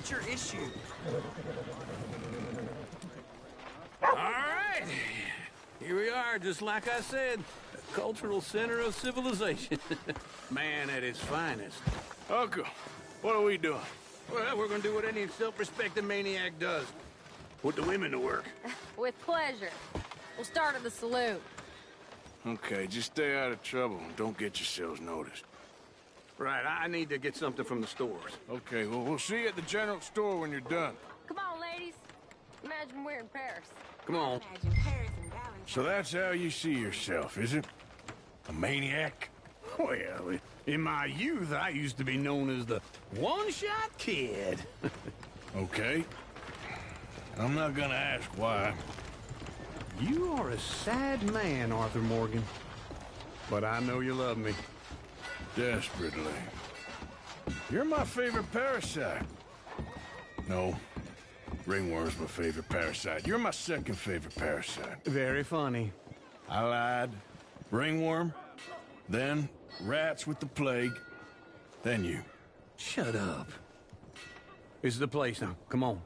What's your issue? All right. Here we are, just like I said. The cultural center of civilization. Man at his finest. Uncle, what are we doing? Well, we're gonna do what any self-respecting maniac does. Put the women to work. With pleasure. We'll start at the saloon. Okay, just stay out of trouble and don't get yourselves noticed. Right, I need to get something from the stores. Okay, well, we'll see you at the general store when you're done. Come on, ladies. Imagine we're in Paris. Come on. Imagine Paris and Valentine. So that's how you see yourself, is it? A maniac? Well, in my youth, I used to be known as the one-shot kid. Okay. I'm not gonna ask why. You are a sad man, Arthur Morgan. But I know you love me. Desperately. You're my favorite parasite. No. Ringworm's my favorite parasite. You're my second favorite parasite. Very funny. I lied. Ringworm. Then rats with the plague. Then you. Shut up. This is the place now. Come on.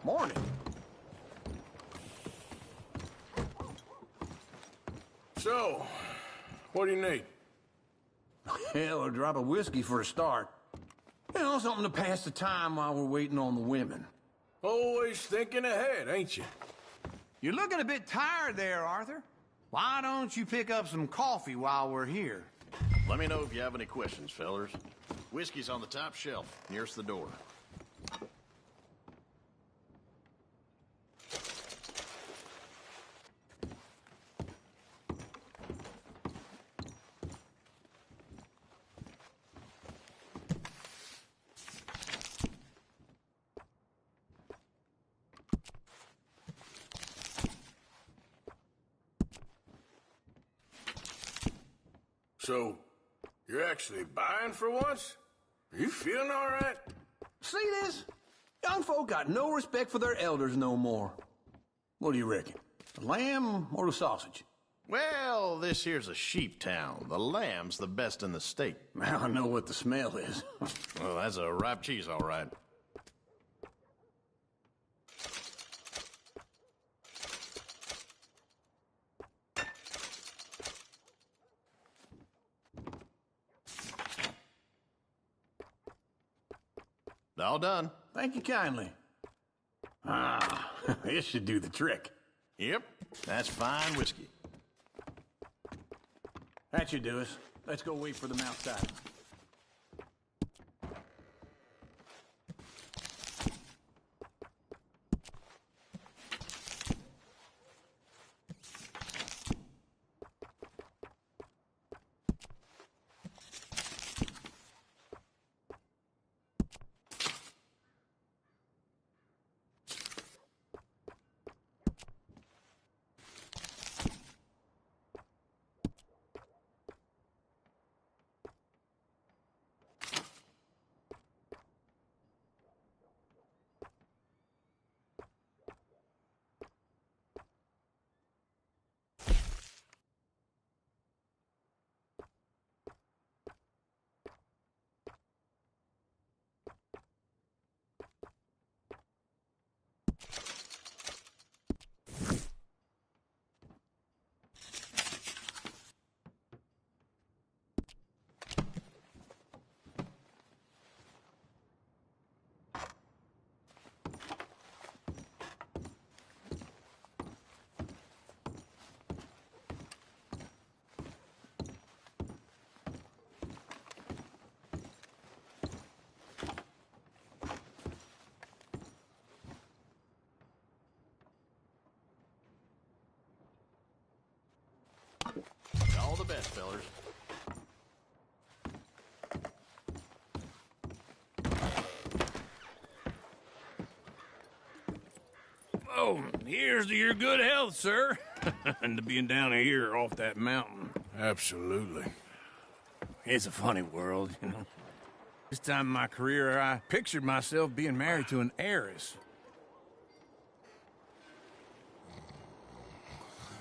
Morning. So, what do you need? Hell, a drop of whiskey for a start. You know, something to pass the time while we're waiting on the women. Always thinking ahead, ain't you? You're looking a bit tired there, Arthur. Why don't you pick up some coffee while we're here? Let me know if you have any questions, fellers. Whiskey's on the top shelf, nearest the door. So, you're actually buying for once? Are you feeling all right? See this? Young folk got no respect for their elders no more. What do you reckon? The lamb or the sausage? Well, this here's a sheep town. The lamb's the best in the state. I know what the smell is. Well, that's a ripe cheese, all right. All done. Thank you kindly. Ah, this should do the trick. Yep, that's fine whiskey. That should do us. Let's go wait for them outside. All the best, fellers. Oh, here's to your good health, sir. And to being down here off that mountain. Absolutely. It's a funny world, you know. This time in my career, I pictured myself being married to an heiress.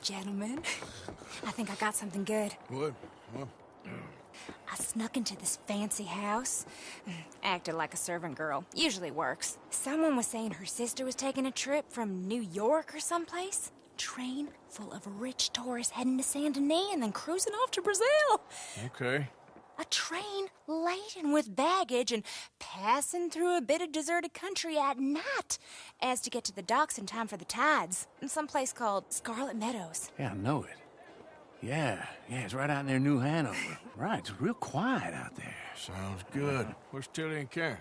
Gentlemen, I think I got something good. What? What? I snuck into this fancy house. Acted like a servant girl. Usually works. Someone was saying her sister was taking a trip from New York or someplace. Train full of rich tourists heading to Saint Denis and then cruising off to Brazil. Okay. A train laden with baggage and passing through a bit of deserted country at night as to get to the docks in time for the tides in some place called Scarlet Meadows. Yeah, I know it. Yeah, it's right out near New Hanover. Right, it's real quiet out there. Sounds good. Where's Tilly and Karen?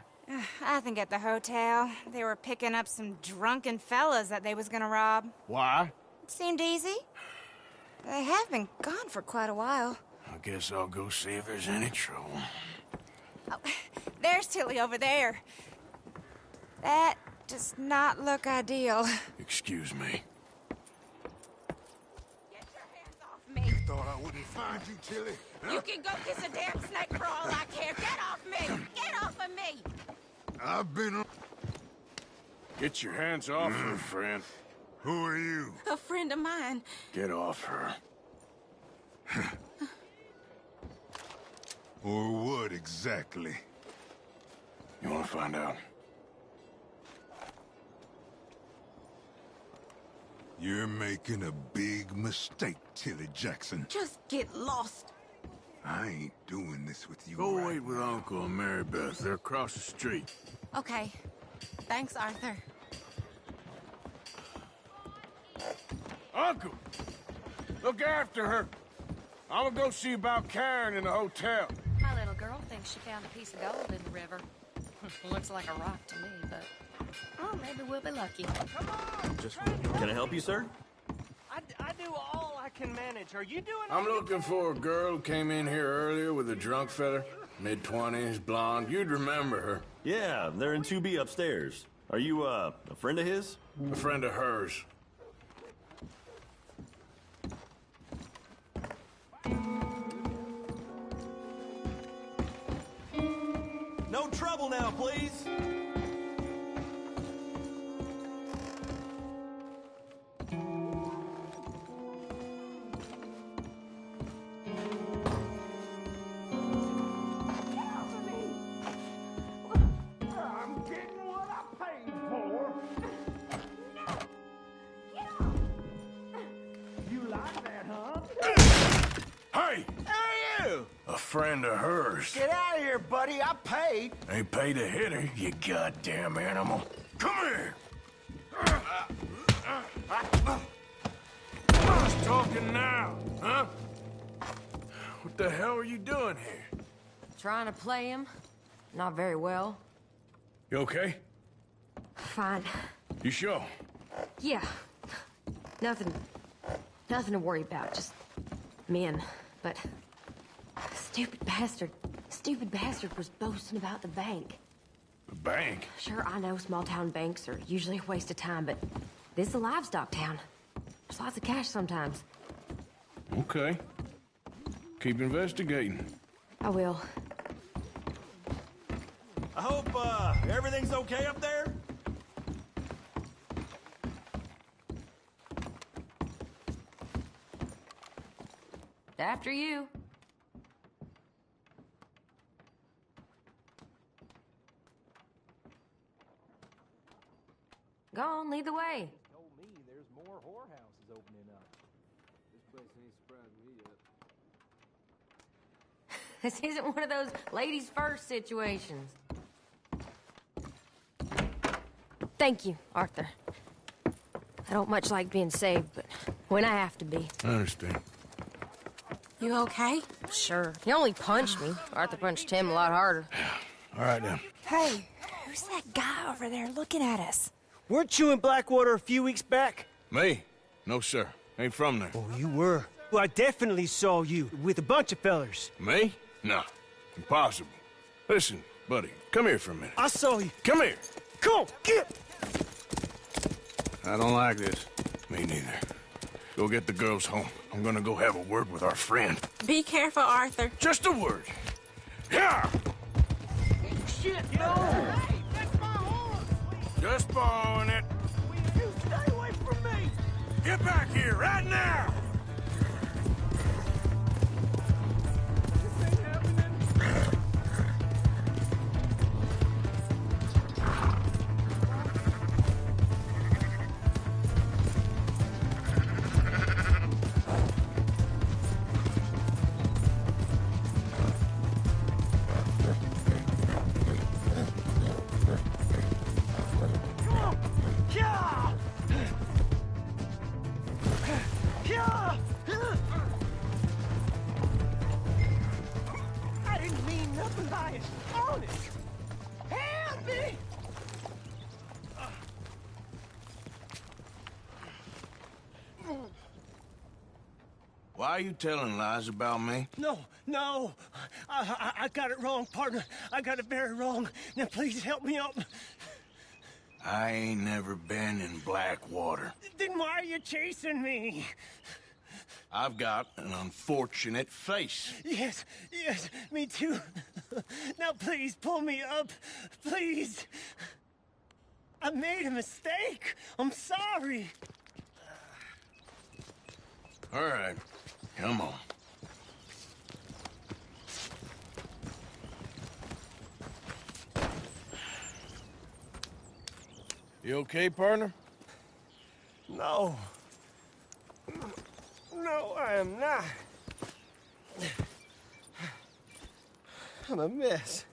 I think at the hotel. They were picking up some drunken fellas that they was gonna rob. Why? It seemed easy. They have been gone for quite a while. I guess I'll go see if there's any trouble. Oh, there's Tilly over there. That does not look ideal. Excuse me. Get your hands off me. Thought I wouldn't find you, Tilly. You can go kiss a damn snake for all I care. Get off me! Get off of me! I've been... Get your hands off her, friend. Who are you? A friend of mine. Get off her. Or what exactly? You want to find out? You're making a big mistake, Tilly Jackson. Just get lost. I ain't doing this with you. Go right wait with now. Uncle and Mary Beth. They're across the street. Okay. Thanks, Arthur. Uncle! Look after her. I'm gonna go see about Karen in the hotel. My little girl thinks she found a piece of gold in the river. Looks like a rock to me, but... Oh, maybe we'll be lucky. Can I help you, sir? I do all I can manage. Are you doing I'm looking for a girl who came in here earlier with a drunk fella. Mid-20s, blonde. You'd remember her. Yeah, they're in 2B upstairs. Are you, a friend of his? A friend of hers. No trouble now, please. Hey! Who are you? A friend of hers. Get out of here, buddy. I paid. Ain't paid to hit her, you goddamn animal. Come here! Who's talking now, huh? What the hell are you doing here? Trying to play him? Not very well. You okay? Fine. You sure? Yeah. Nothing to worry about. Just men. But stupid bastard was boasting about the bank. The bank? Sure, I know small town banks are usually a waste of time, but this is a livestock town. There's lots of cash sometimes. Okay. Keep investigating. I will. I hope, everything's okay up there? After you. Go on, lead the way. Told me there's more whorehouses opening up. This place ain't surprised me yet. This isn't one of those ladies first situations. Thank you, Arthur. I don't much like being saved, but when I have to be. I understand. You okay? Sure. He only punched me. Arthur punched him a lot harder. All right, then. Hey, who's that guy over there looking at us? Weren't you in Blackwater a few weeks back? Me? No, sir. Ain't from there. Oh, you were. Well, I definitely saw you with a bunch of fellers. Me? No. Impossible. Listen, buddy, come here for a minute. I saw you. Come here. Come on, get! I don't like this. Me neither. Go get the girls home. I'm gonna go have a word with our friend. Be careful, Arthur. Just a word. Yeah! Shit, no! Hey, that's my horse! Just borrowing it. You stay away from me! Get back here right now! This ain't happening. trying. Honest. Help me! Why are you telling lies about me? No. I got it wrong, partner. I got it very wrong. Now, please help me up. I ain't never been in Blackwater. Then why are you chasing me? I've got an unfortunate face. Yes, me too. Now, please, pull me up. Please. I made a mistake. I'm sorry. All right, come on. You okay, partner? No. No, I am not. I'm a mess.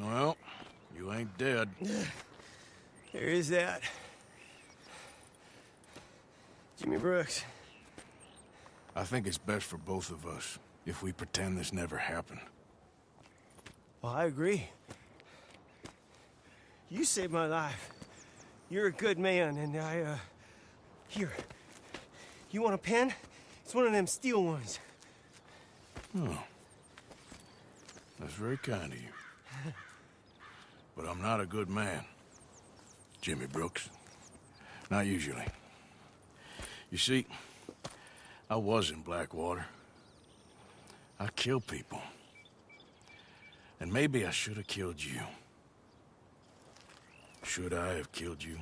Well, you ain't dead. There is that. Jimmy Brooks. I think it's best for both of us if we pretend this never happened. Well, I agree. You saved my life. You're a good man, and here. You want a pen? It's one of them steel ones. Oh. That's very kind of you. But I'm not a good man, Jimmy Brooks. Not usually. You see, I was in Blackwater. I killed people. And maybe I should have killed you. Should I have killed you,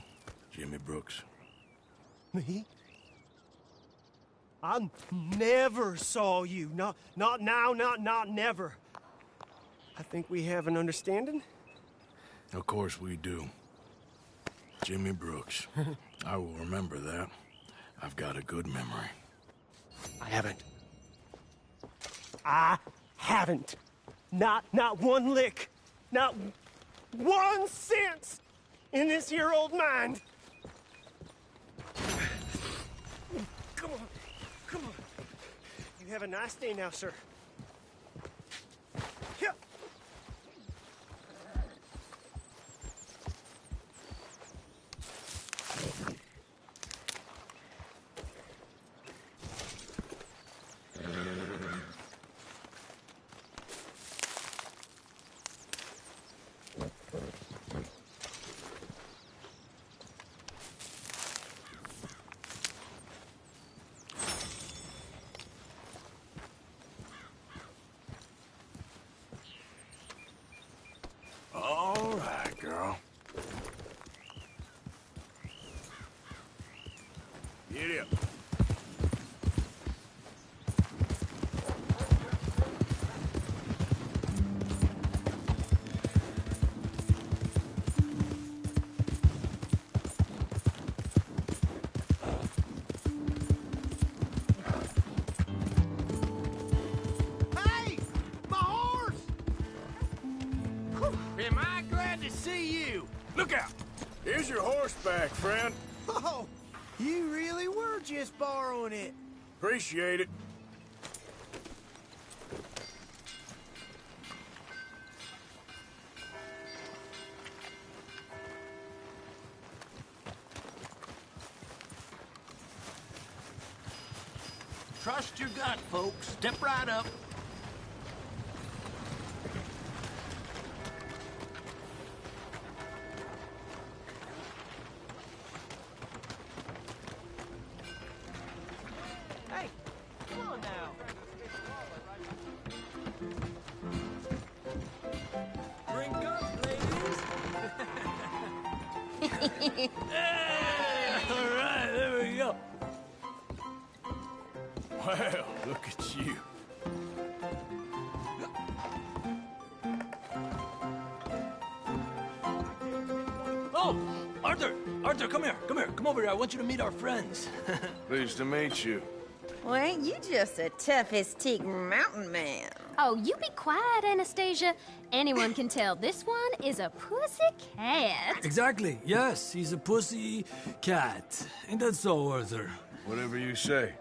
Jimmy Brooks? Me? I never saw you. Not now, not never. I think we have an understanding. Of course we do. Jimmy Brooks. I will remember that. I've got a good memory. I haven't. Not one lick. Not 1 cent in this here old mind. Come on. You have a nice day now, sir. Yeah. All right, girl. Get up. Hey! My horse! Am I glad to see you? Look out! Here's your horseback, friend. Oh, you really were just borrowing it. Appreciate it. Trust your gut, folks. Step right up. Hey, come on now. Drink up, ladies. All right, there we go. Well, look at you. Oh, Arthur, come here. Come over here. I want you to meet our friends. Pleased to meet you. Well, ain't you just a tough-as-teak mountain man? Oh, you be quiet, Anastasia. Anyone can tell this one is a pussy cat. Exactly. Yes, he's a pussy cat. Ain't that so, Arthur? Whatever you say.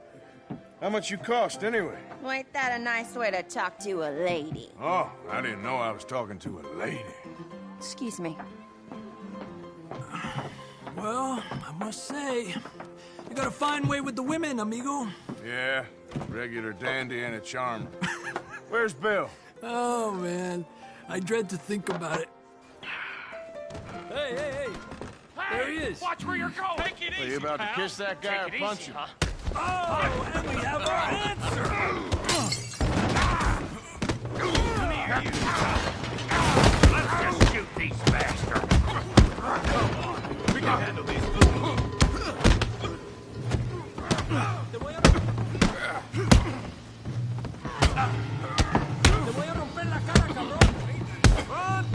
How much you cost, anyway? Well, ain't that a nice way to talk to a lady? Oh, I didn't know I was talking to a lady. Excuse me. Well, I must say, you got a fine way with the women, amigo. Yeah, regular dandy and a charmer. Where's Bill? Oh, man. I dread to think about it. Hey! There he is. Watch where you're going. Take it easy, Are you about to pal. kiss that guy or Take it punch easy, him? huh? Oh, and we have our answer. Come here, you son. Let's just shoot these bastards. Come on. We can handle these. Te voy a romper la cara, cabrón. Run!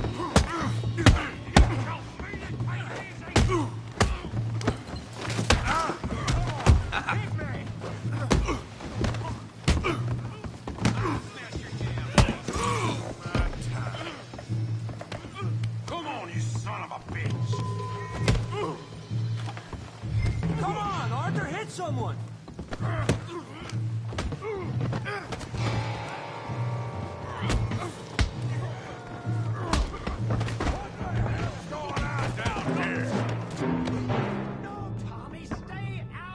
Come on, you son of a bitch. Come on, Arthur, hit someone.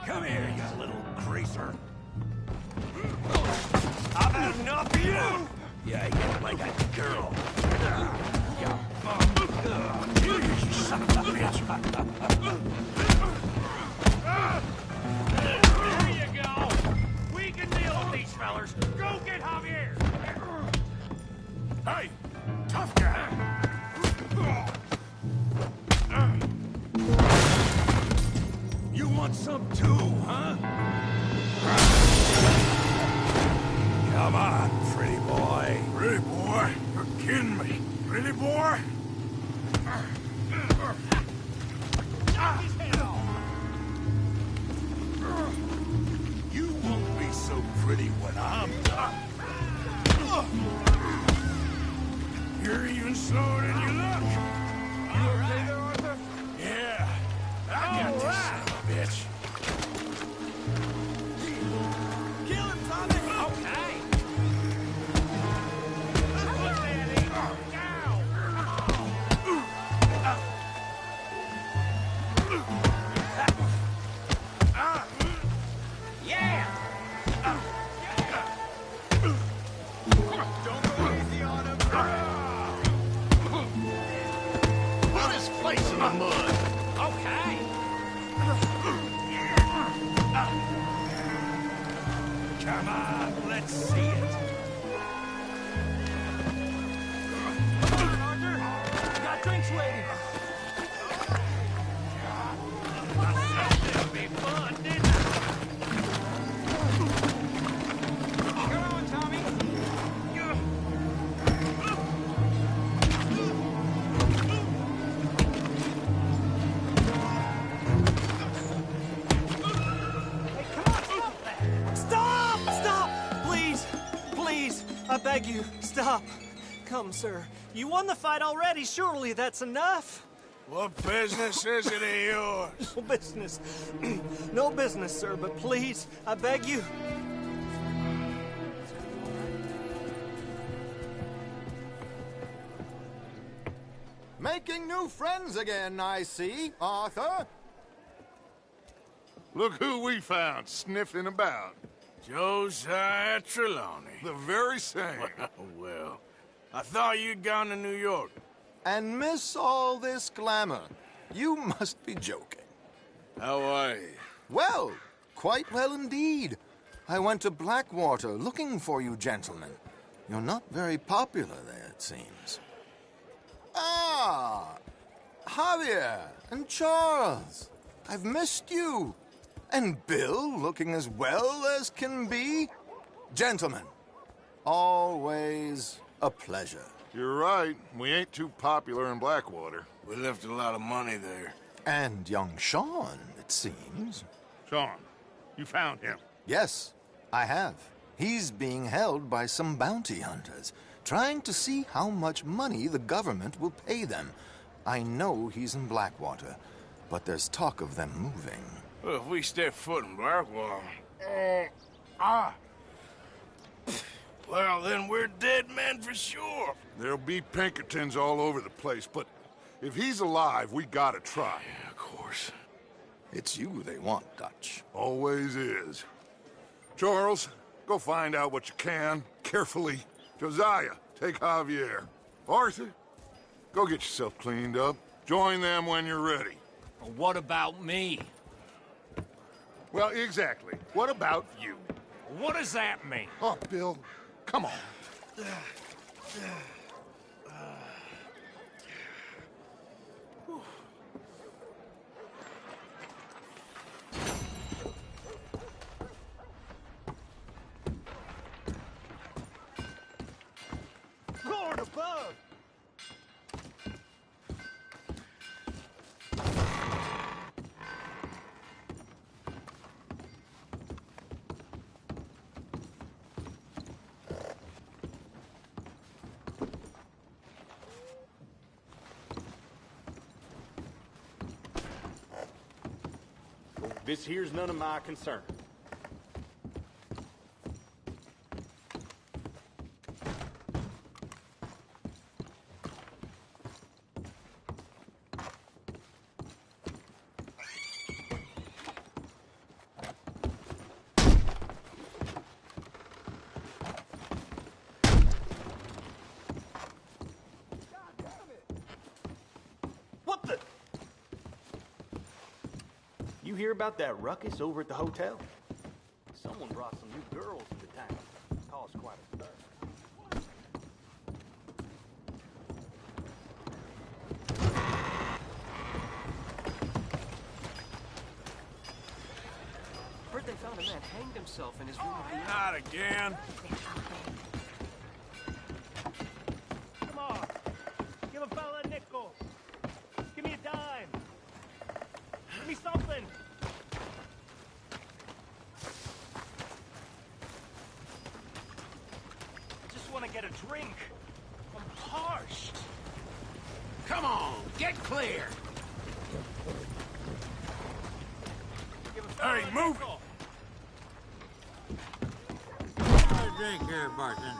Come here, you little greaser. I've had enough of you! Yeah, you're like a girl. You son of a bitch. There you go. We can deal with these fellers. Go get Javier. Hey, tough guy. You want some too, huh? Come on, pretty boy. Pretty boy? You're kidding me. Really, boy? You won't be so pretty when I'm done. You're even slower than you look. You okay there, Arthur? Yeah. I got this son of a bitch. Kill him, Tommy! Okay. Look at him! Yeah! Don't go easy on him! Put his face in the mud. Okay! Come on, let's see it. Come on, Arthur. We got drinks waiting. That'll be fun, didn't it? Come on, Tommy. Stop! Stop! Please! Please! I beg you, stop. Come, sir. You won the fight already. Surely that's enough. What business is it of yours? No business. No business, sir, but please, I beg you. Making new friends again, I see, Arthur. Look who we found sniffing about. Josiah Trelawney. The very same. Well, I thought you'd gone to New York. And miss all this glamour. You must be joking. How are you? Well, quite well indeed. I went to Blackwater looking for you gentlemen. You're not very popular there, it seems. Ah, Javier and Charles. I've missed you. And Bill looking as well as can be. Gentlemen, always a pleasure. You're right. We ain't too popular in Blackwater. We left a lot of money there. And young Sean, it seems. Sean, you found him. Yes, I have. He's being held by some bounty hunters, trying to see how much money the government will pay them. I know he's in Blackwater, but there's talk of them moving. Well, if we step foot in Blackwater... Ah! Well, then we're dead men for sure. There'll be Pinkertons all over the place, but if he's alive, we gotta try. Yeah, of course. It's you they want, Dutch. Always is. Charles, go find out what you can, carefully. Josiah, take Javier. Arthur, go get yourself cleaned up. Join them when you're ready. Well, what about me? Well, exactly. What about you? What does that mean? Oh, Bill, come on. Lord above! This here's none of my concern. What the? You hear about that ruckus over at the hotel? Someone brought some new girls into town. Caused quite a stir. Heard they found a man hanged himself in his room. Not again. Come on. Give a fella a nickel. Give me a dime. Give me something. I just want to get a drink. I'm parched. Come on, get clear. Give a fella Hey, a move nickel. Drink here, bartender.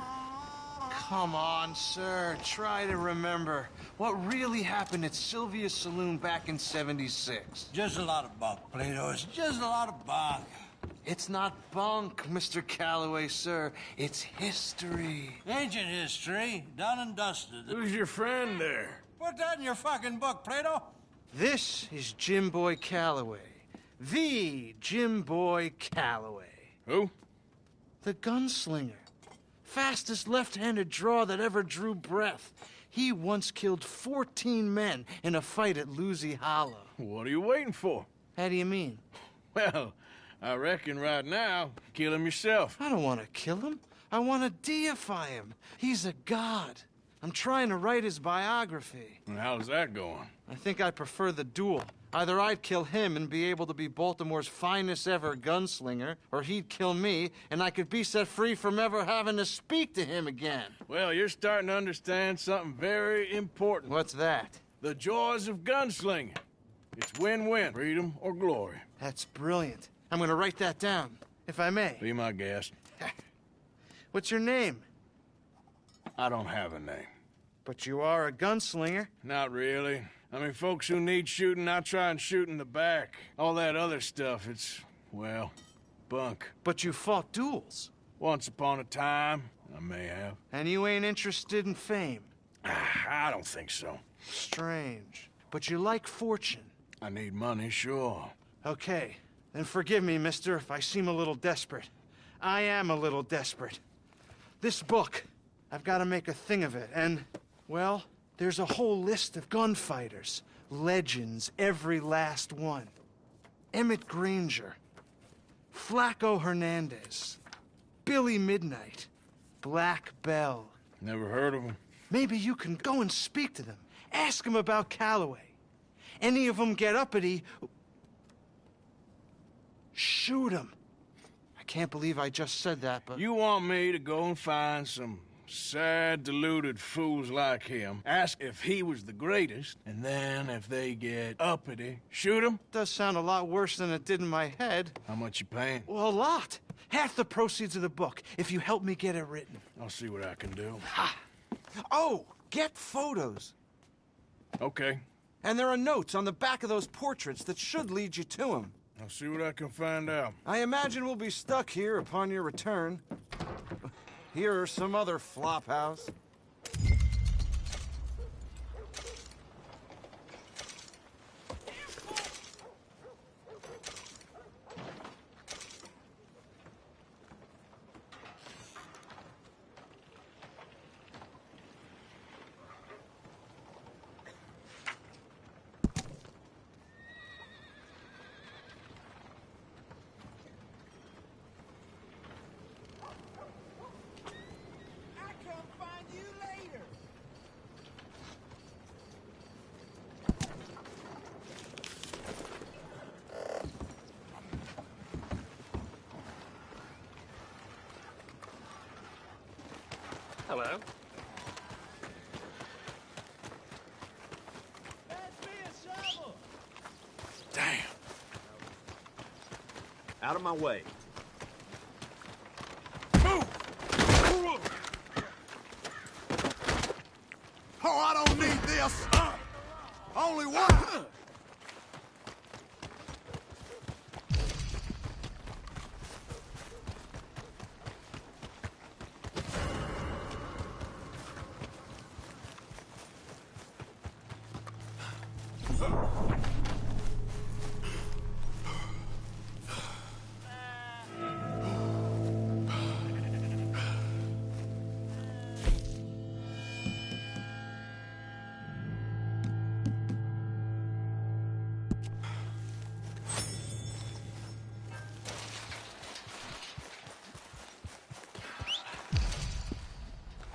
Come on, sir. Try to remember what really happened at Sylvia's Saloon back in '76. Just a lot of bunk, Plato. It's just a lot of bunk. It's not bunk, Mr. Calloway, sir. It's history. Ancient history, done and dusted. Who's your friend there? Put that in your fucking book, Plato. This is Jim Boy Calloway. The Jim Boy Calloway. Who? The gunslinger. Fastest left-handed draw that ever drew breath. He once killed 14 men in a fight at Lucy Hollow. What are you waiting for? How do you mean? Well, I reckon right now, kill him yourself. I don't want to kill him. I want to deify him. He's a god. I'm trying to write his biography. And how's that going? I think I prefer the duel. Either I'd kill him and be able to be Baltimore's finest ever gunslinger, or he'd kill me, and I could be set free from ever having to speak to him again. Well, you're starting to understand something very important. What's that? The joys of gunslinging. It's win-win, freedom or glory. That's brilliant. I'm going to write that down, if I may. Be my guest. What's your name? I don't have a name. But you are a gunslinger. Not really. I mean, folks who need shooting, I try and shoot in the back. All that other stuff, it's, well, bunk. But you fought duels. Once upon a time, I may have. And you ain't interested in fame. I don't think so. Strange. But you like fortune. I need money, sure. Okay. Then forgive me, mister, if I seem a little desperate. I am a little desperate. This book, I've got to make a thing of it, and, well, there's a whole list of gunfighters. Legends, every last one. Emmett Granger. Flaco Hernandez. Billy Midnight. Black Bell. Never heard of him. Maybe you can go and speak to them. Ask them about Calloway. Any of them get uppity, shoot them. I can't believe I just said that, but... You want me to go and find some sad, deluded fools like him, ask if he was the greatest, and then if they get uppity, shoot him? Does sound a lot worse than it did in my head. How much you paying? Well, a lot. half the proceeds of the book if you help me get it written. I'll see what I can do. Oh, get photos. Okay. And there are notes on the back of those portraits that should lead you to him. I'll see what I can find out. I imagine we'll be stuck here upon your return. Here are some other flophouse. Hello. Damn. Out of my way. Oh, I don't need this. Only one.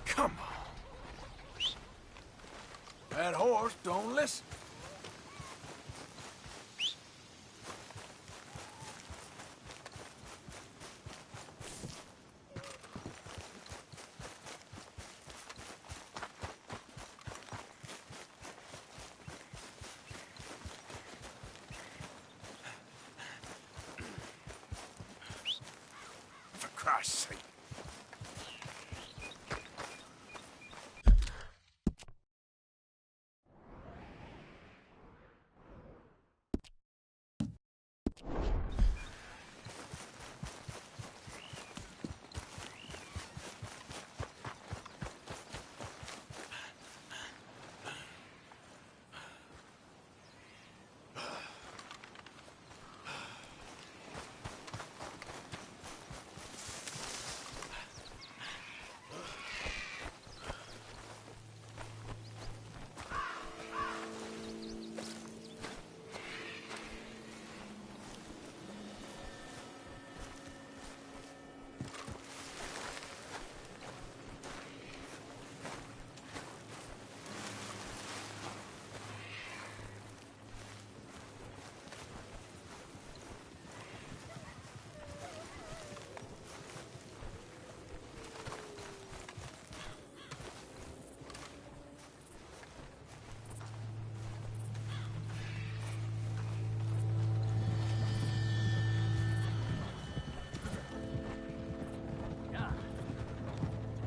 Come on. That horse don't listen. For Christ's sake.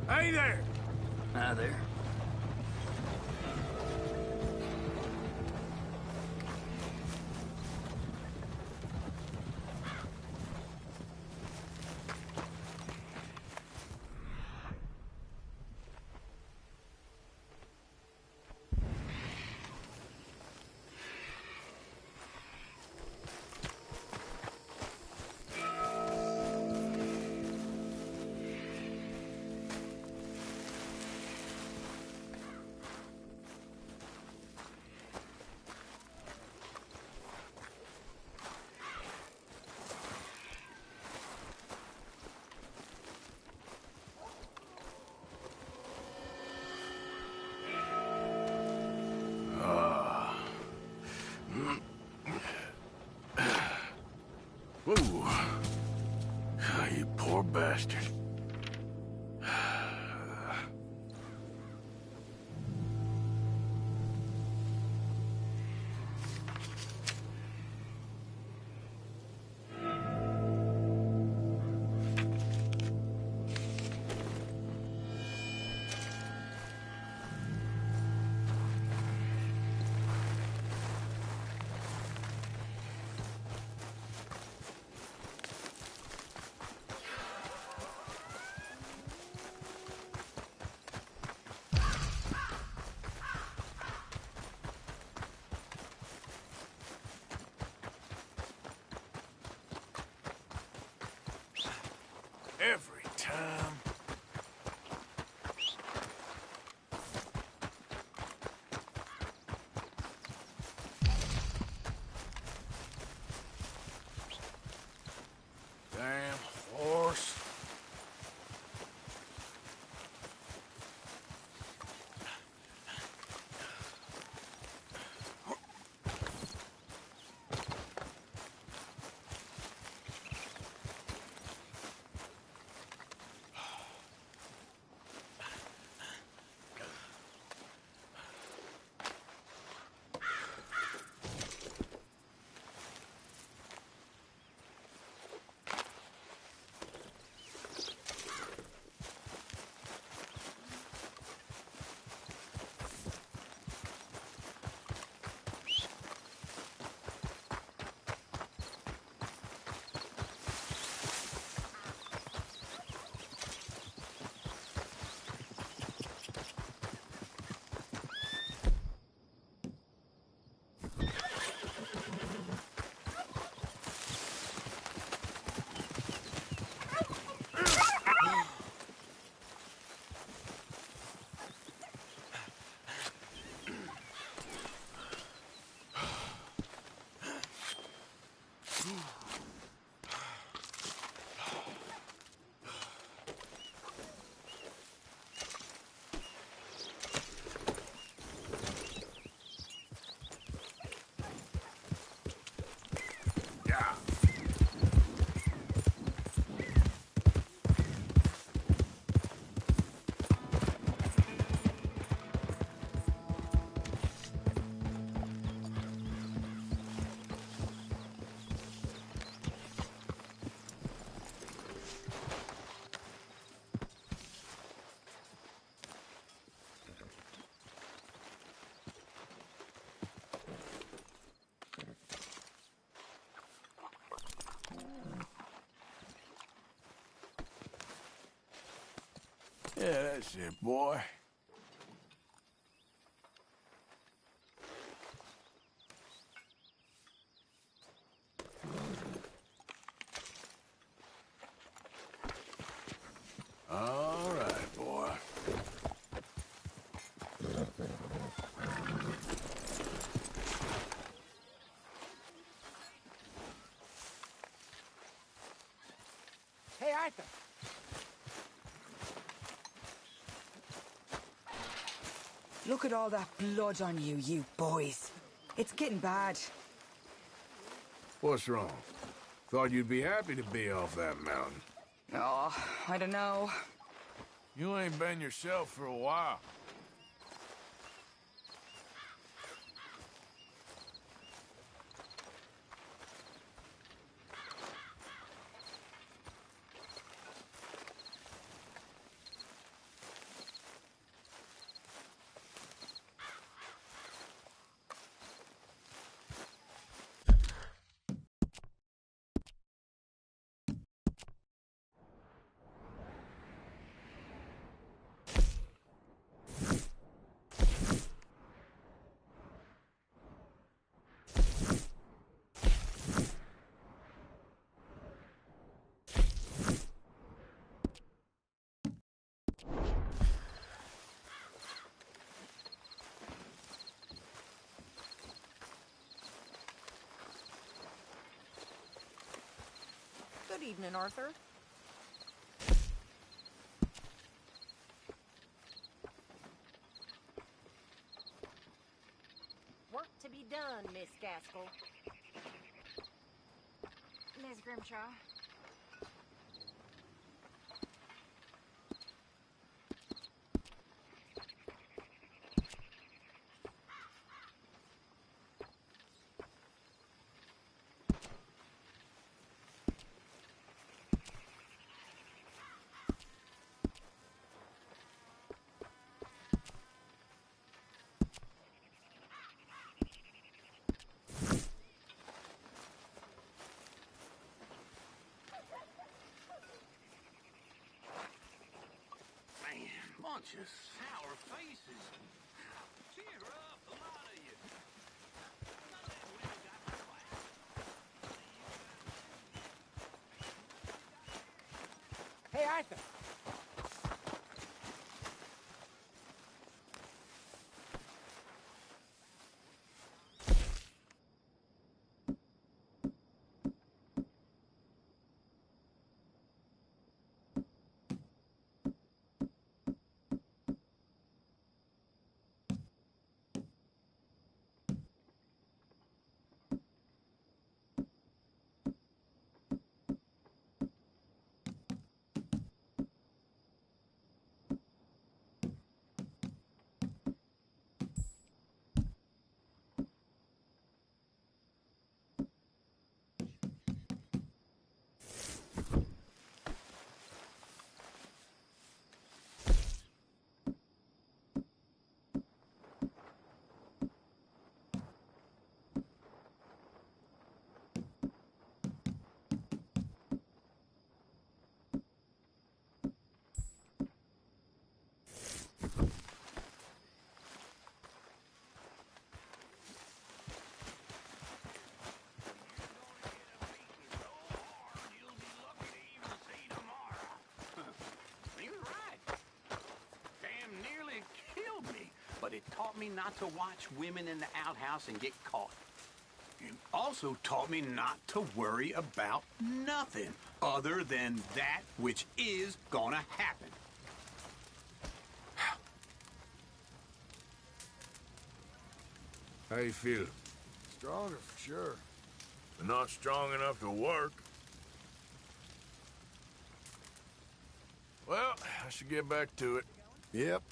Hey there! Hi there. Ooh. You poor bastard. time. Damn horse. Yeah, that's it, boy. All right, boy. Hey, Arthur. Look at all that blood on you, you boys. It's getting bad. What's wrong? Thought you'd be happy to be off that mountain. Oh, I don't know. You ain't been yourself for a while. Good evening, Arthur. Work to be done, Miss Gaskell. Miss Grimshaw. Bunch of sour faces. Cheer up, a lot of you. Hey, Arthur. but it taught me not to watch women in the outhouse and get caught. It also taught me not to worry about nothing other than that which is gonna happen. How you feel? Stronger, for sure. But not strong enough to work. Well, I should get back to it. Yep.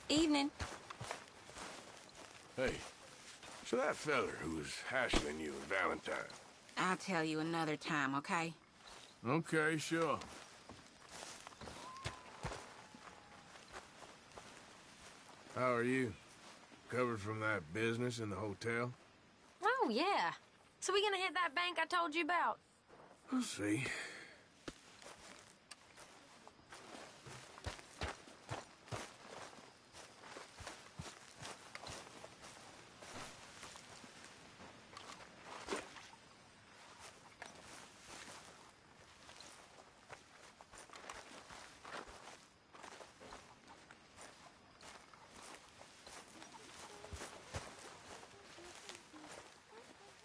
Evening. Hey, so that feller who was hassling you and Valentine. I'll tell you another time, okay? Okay, sure. How are you? Recovered from that business in the hotel? Oh, yeah. So we gonna hit that bank I told you about? We'll see.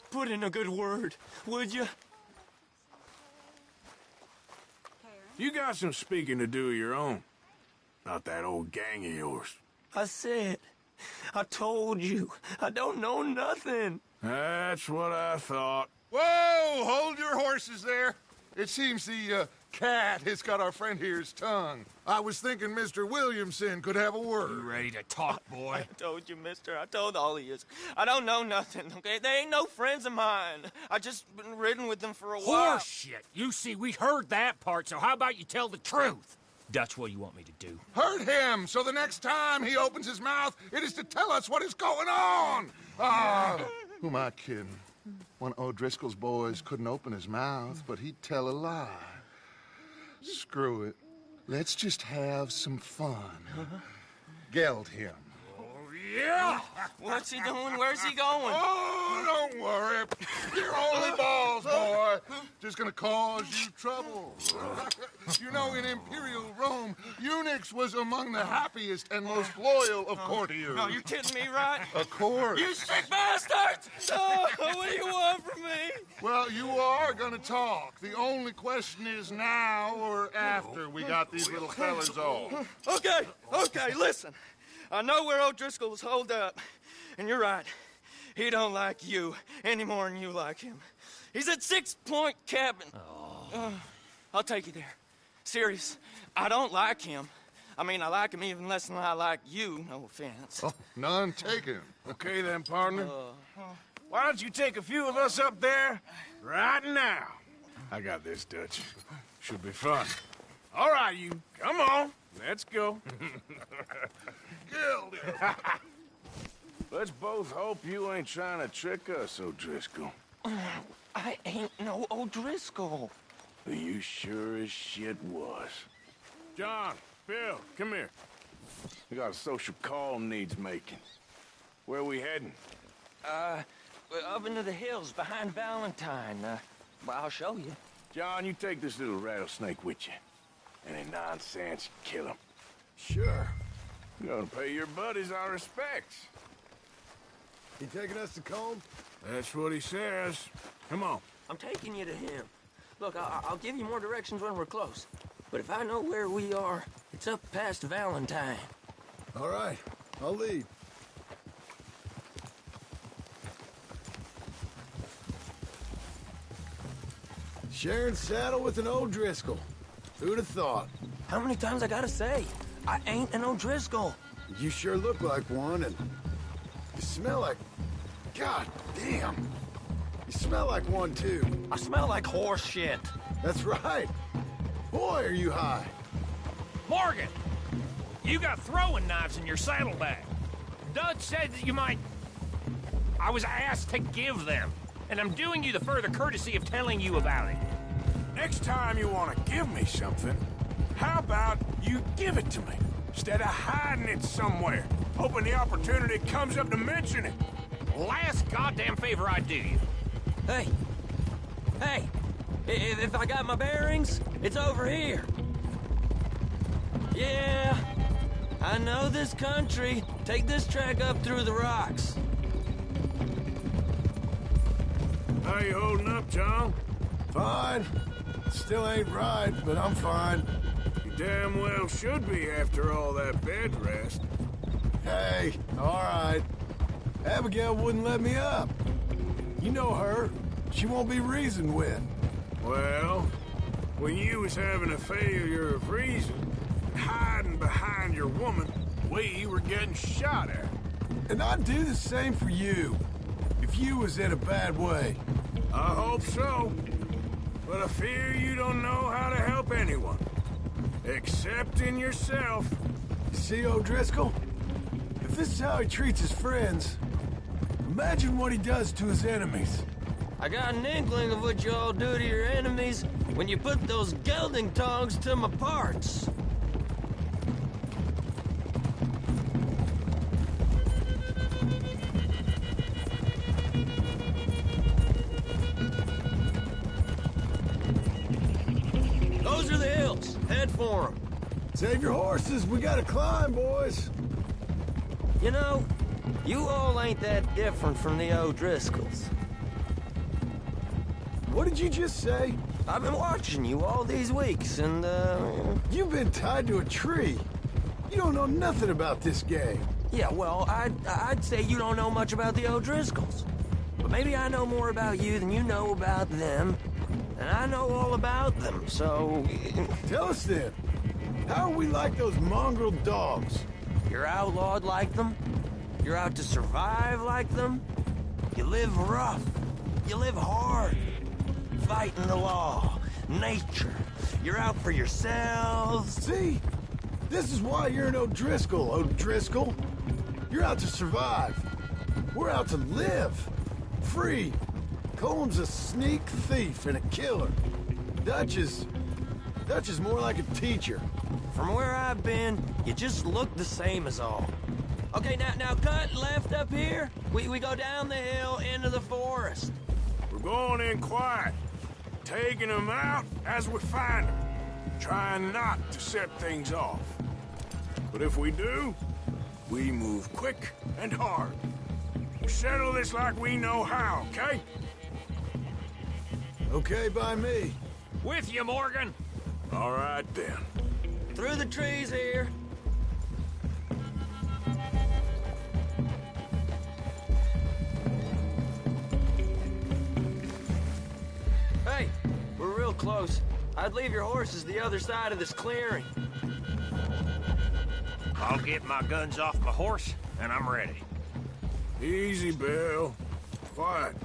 Put in a good word, would you? You got some speaking to do of your own. Not that old gang of yours. I told you, I don't know nothing. That's what I thought. Whoa! Hold your horses there. It seems the cat has got our friend here's tongue. I was thinking Mr. Williamson could have a word. You ready to talk, boy? I told you, mister. I told all of you. I don't know nothing, okay? They ain't no friends of mine. I just been ridden with them for a while. Horseshit! You see, we heard that part, so how about you tell the truth? That's what you want me to do. Hurt him, so the next time he opens his mouth, it is to tell us what is going on. Who am I kidding? One of O'Driscoll's boys couldn't open his mouth, but he'd tell a lie. Screw it. Let's just have some fun. Geld him. Yeah! What's he doing? Where's he going? Oh, don't worry. You're only balls, boy. Just gonna cause you trouble. You know, in Imperial Rome, eunuchs was among the happiest and most loyal of courtiers. No, you kidding me, right? Of course. You sick bastards! Oh, what do you want from me? Well, you are gonna talk. The only question is now or after we got these little fellas off. Okay, listen. I know where O'Driscoll's holed up, and you're right. He don't like you any more than you like him. He's at 6 Point Cabin. I'll take you there. Serious, I don't like him. I mean, I like him even less than I like you, no offense. Oh, none taken. Okay then, partner. Why don't you take a few of us up there right now? I got this, Dutch. Should be fun. All right, you. Come on. Let's go. Let's both hope you ain't trying to trick us, O'Driscoll. I ain't no O'Driscoll. You sure as shit was. John, Bill, come here. We got a social call needs making. Where are we heading? Up into the hills behind Valentine. Well, I'll show you. John, you take this little rattlesnake with you. Any nonsense, kill him. Sure. You gotta pay your buddies our respects. He taking us to Combe? That's what he says. Come on. I'm taking you to him. Look, I'll give you more directions when we're close. But if I know where we are, it's up past Valentine. All right, I'll lead. Sharing saddle with an O'Driscoll. Who'd have thought? How many times I gotta say? I ain't an O'Driscoll. You sure look like one, and you smell like... God damn. You smell like one, too. I smell like horse shit. That's right. Boy, are you high. Morgan! You got throwing knives in your saddlebag. Dutch said that you might... I was asked to give them, and I'm doing you the further courtesy of telling you about it. Next time you want to give me something, how about you give it to me, instead of hiding it somewhere, hoping the opportunity comes up to mention it? Last goddamn favor I do you. Hey, Hey, if I got my bearings, it's over here. Yeah, I know this country. Take this track up through the rocks. How you holding up, John? Fine. Still ain't right, but I'm fine. You damn well should be after all that bed rest. Hey, all right. Abigail wouldn't let me up. You know her. She won't be reasoned with. Well, when you was having a failure of reason, hiding behind your woman, we were getting shot at. And I'd do the same for you, if you was in a bad way. I hope so. But I fear you don't know how to help anyone. Except in yourself. See, O'Driscoll? If this is how he treats his friends, imagine what he does to his enemies. I got an inkling of what you all do to your enemies when you put those gelding tongs to my parts. Those are the hills. Head for them. Save your horses. We gotta climb, boys. You know, you all ain't that different from the O'Driscolls. What did you just say? I've been watching you all these weeks, and, You've been tied to a tree. You don't know nothing about this game. Yeah, well, I'd say you don't know much about the O'Driscolls. But maybe I know more about you than you know about them. And I know all about them, so... Tell us then. How are we like those mongrel dogs? You're outlawed like them. You're out to survive like them. You live rough. You live hard. Fighting the law. Nature. You're out for yourselves. See? This is why you're an O'Driscoll, O'Driscoll. You're out to survive. We're out to live. Free. Coleman's a sneak thief and a killer. Dutch is more like a teacher. From where I've been, you just look the same as all. Okay, now cut left up here. We go down the hill into the forest. We're going in quiet, taking them out as we find them, trying not to set things off. But if we do, we move quick and hard. Settle this like we know how, okay? Okay by me. With you, Morgan. All right, then. Through the trees here. Hey, we're real close. I'd leave your horses the other side of this clearing. I'll get my guns off my horse, and I'm ready. Easy, Bill. Quiet.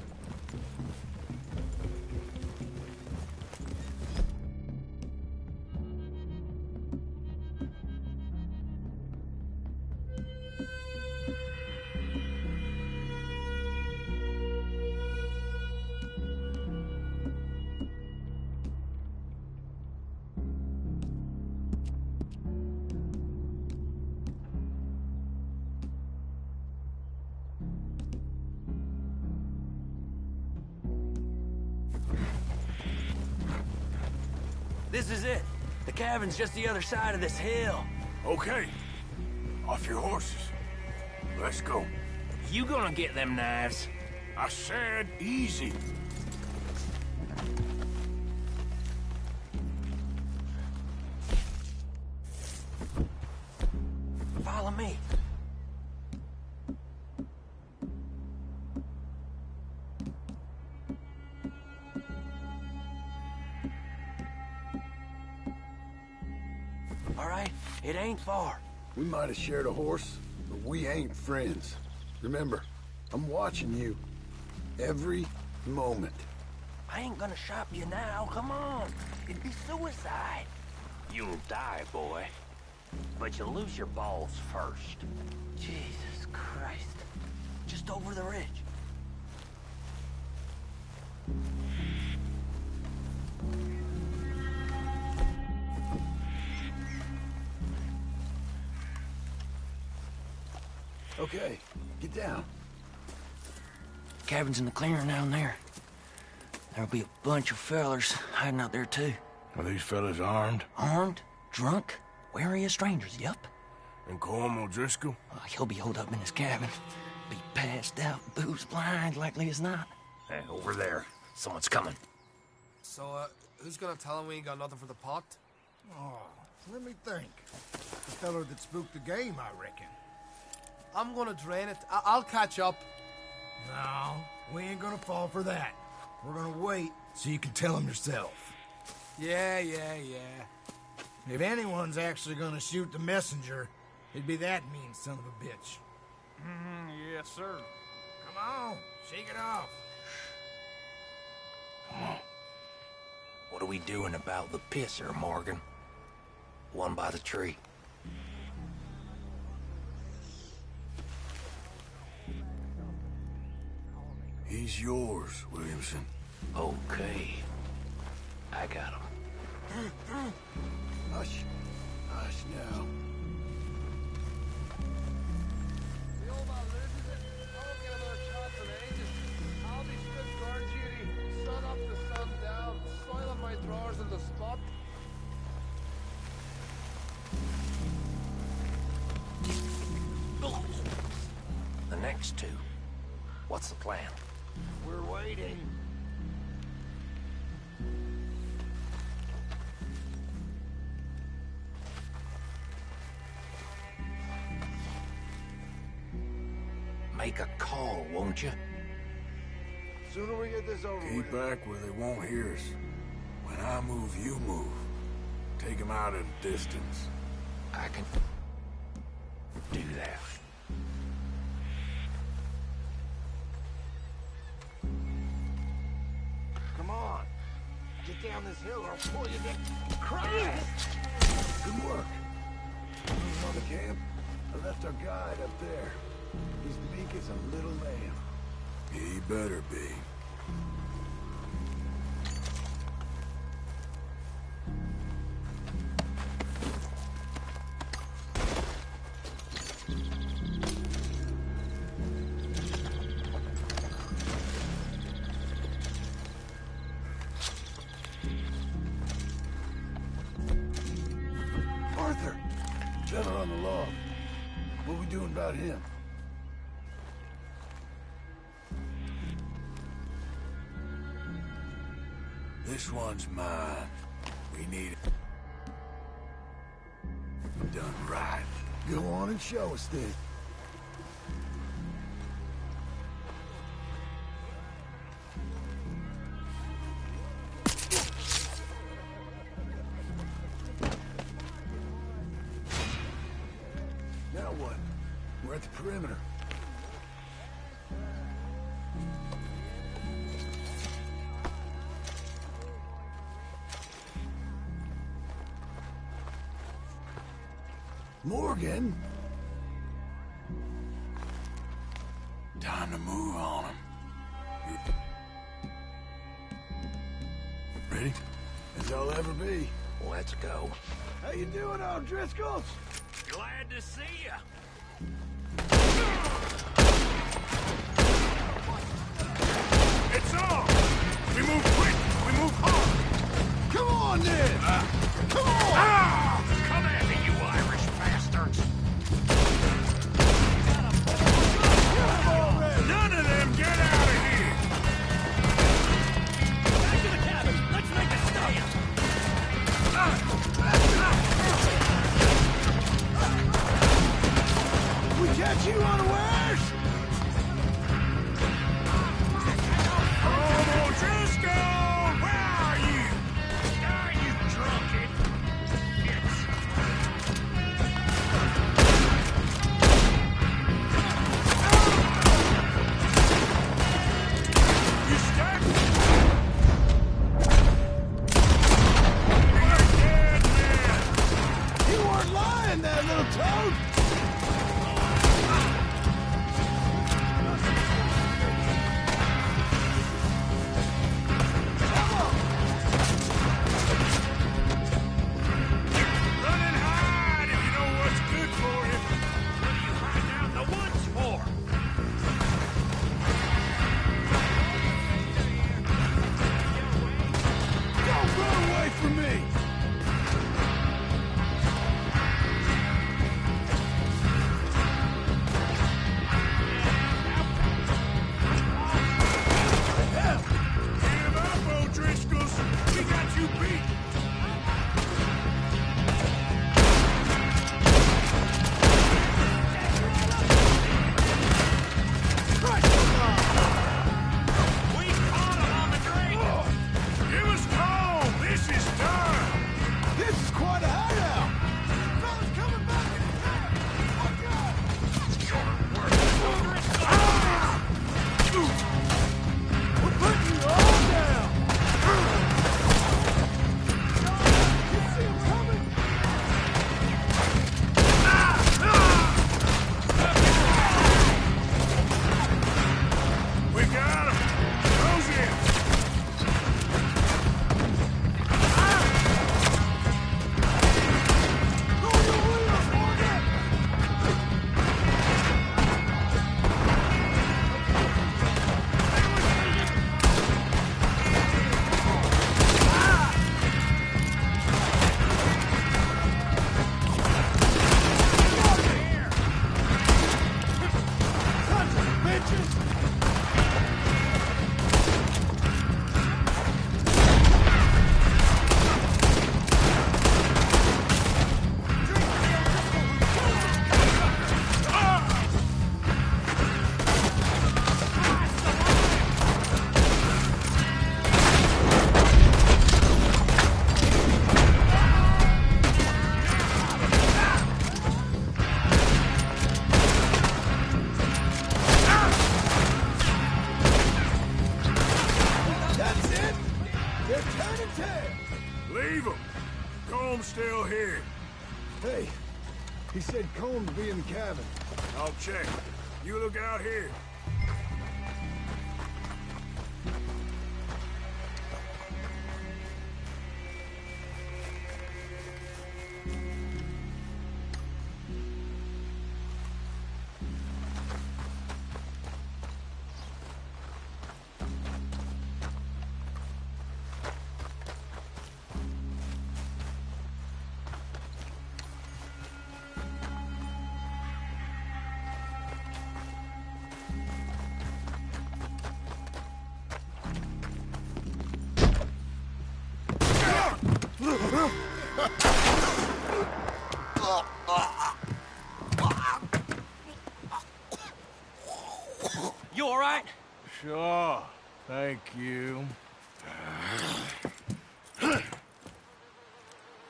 This is it. The cabin's just the other side of this hill. Okay. Off your horses. Let's go. You gonna get them knives? I said easy. Follow me. All right, it ain't far. We might have shared a horse, but we ain't friends. Remember, I'm watching you. Every moment. I ain't gonna shop you now, come on. It'd be suicide. You'll die, boy. But you'll lose your balls first. Jesus Christ. Just over the ridge. Okay, get down. Cabin's in the clearing down there. There'll be a bunch of fellers hiding out there, too. Are these fellas armed? Armed, drunk, wary of strangers, yup. And Colm O'Driscoll? He'll be holed up in his cabin. Be passed out, booze blind, likely as not. Hey, over there. Someone's coming. So, who's gonna tell him we ain't got nothing for the pot? Oh, let me think. The feller that spooked the game, I reckon. I'm gonna drain it. I'll catch up. No, we ain't gonna fall for that. We're gonna wait so you can tell him yourself. Yeah. If anyone's actually gonna shoot the messenger, it'd be that mean son of a bitch. Yes, sir. Come on, shake it off. Come on. What are we doing about the pisser, Morgan? One by the tree. He's yours, Williamson. Okay. I got him. Hush. Hush now. The old man loses it. I won't get another chance in ages. I'll be stripped guard duty, sun up to sun down, soiling my drawers in the spot. The next two. What's the plan? We're waiting. Make a call, won't you? Sooner we get this over with. Keep back where they won't hear us. When I move, you move. Take them out at a distance. I can do that. Come on. Get down this hill or I'll pull you down. Christ! Good work. Moving on the camp. I left our guide up there. He's meek as a little lamb. He better be. Arthur! Fella on the log. What we doing about him? This one's mine. We need it done right. Go on and show us then. Now what? We're at the perimeter. Morgan? Time to move on him. Ready? As I'll ever be. Let's go. How you doing, O'Driscolls? Glad to see ya. It's on! We move quick! We move hard! Come on, then! Come on! Ah! Come at me, you Irish bastards! None of them get out of here! Back to the cabin! Let's make a stand! We catch you unawares? O'Driscoll! Where are you? Ah, you drunken! for me! Give up, O'Driscolls! We got you beat! Give us home! This is done! This is quite a hideout! Fellas coming back in attack! Watch out! We're putting you all down! You see him coming? We got him! Close in! That's it! They're turning tail! Leave him! Comb's still here. Hey, he said Combs be in the cabin. I'll check. You look out here. You all right? Sure. Thank you.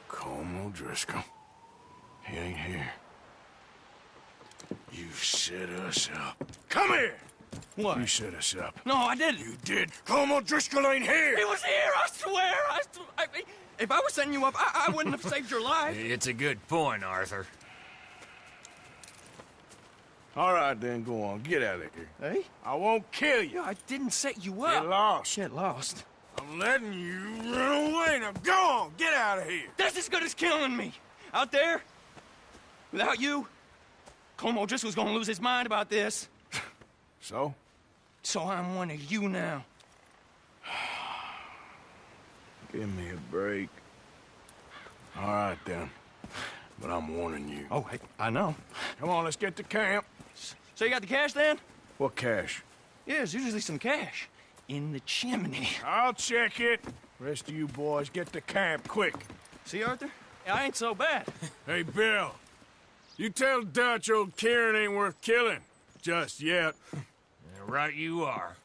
Colm O'Driscoll. He ain't here. You set us up. Come here! What? You set us up. No, I didn't. You did. Colm O'Driscoll ain't here! He was here, I swear! If I was setting you up, I wouldn't have saved your life. It's a good point, Arthur. All right, then, go on. Get out of here. Hey? I won't kill you. I didn't set you up. Get lost. Get lost. I'm letting you run away. Now go on. Get out of here. That's as good as killing me. Out there, without you, Colm O'Driscoll's gonna lose his mind about this. So? So I'm one of you now. Give me a break. All right, then. But I'm warning you. Oh, I know. Come on, let's get to camp. So you got the cash, then? What cash? Yeah, there's usually some cash. In the chimney. I'll check it. Rest of you boys, get to camp, quick. See, Arthur? I ain't so bad. Hey, Bill. You tell Dutch old Kieran ain't worth killing. Just yet. Right you are.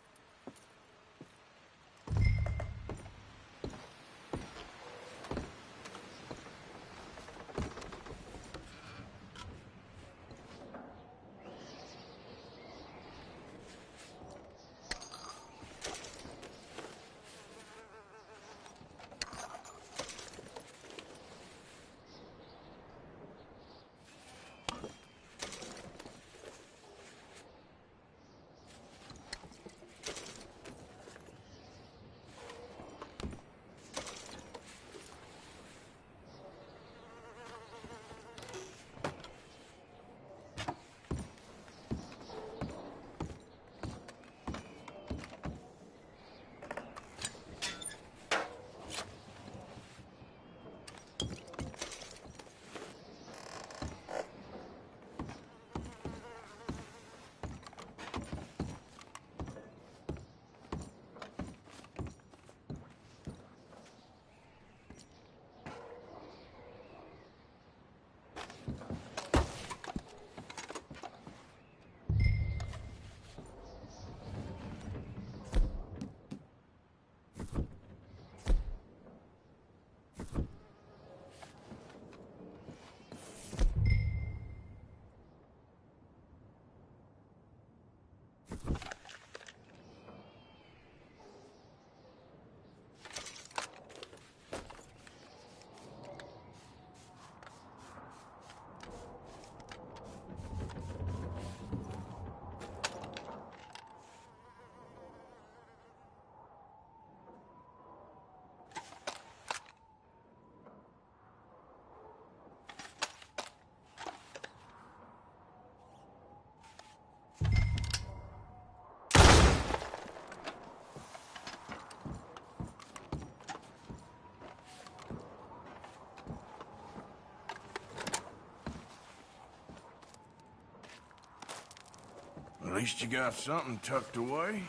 least you got something tucked away.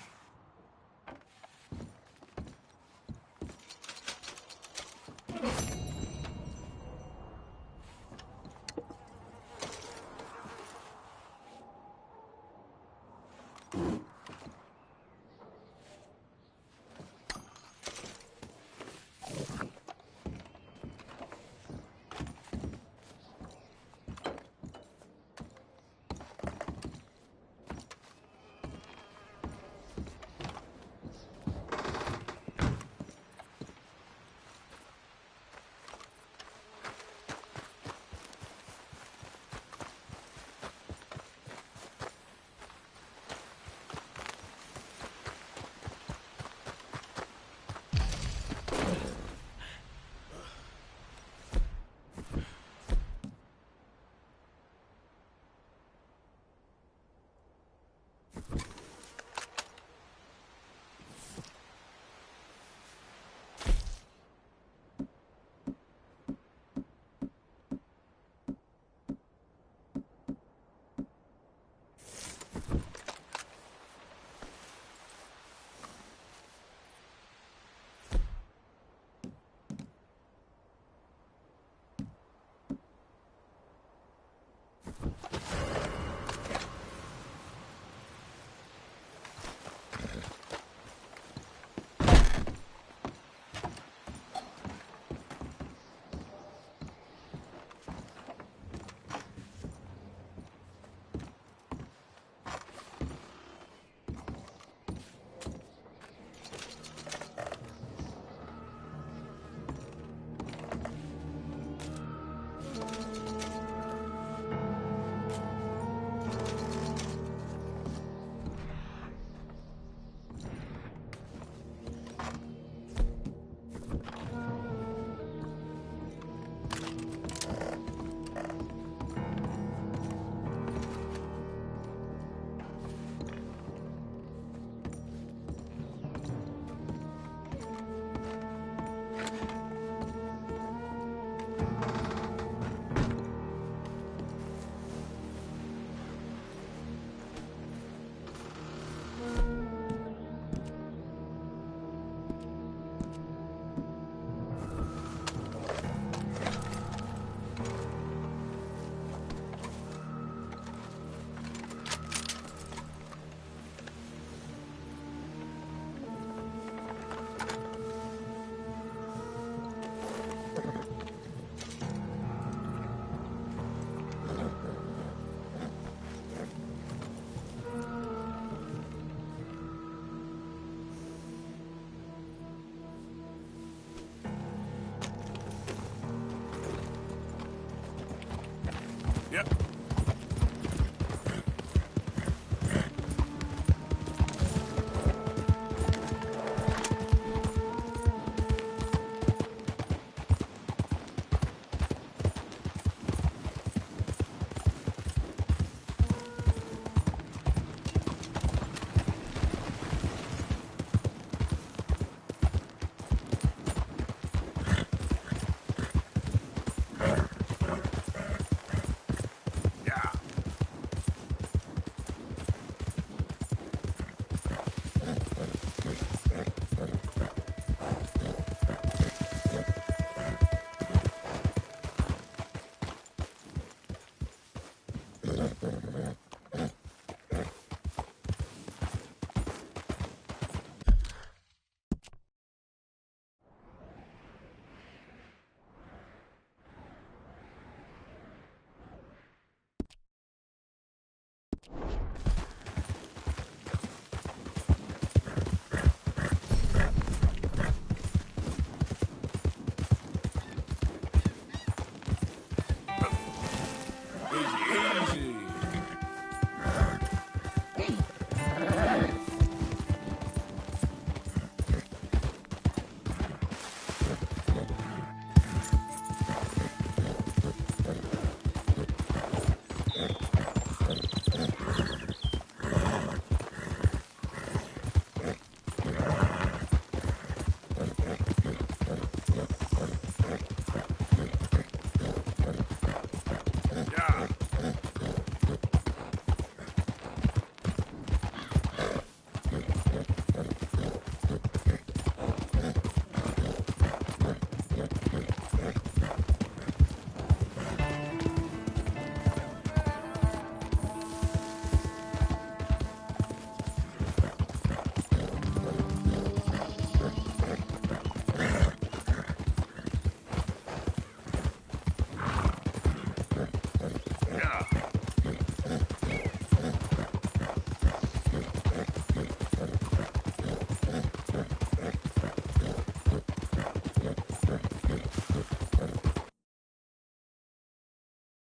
Yep. You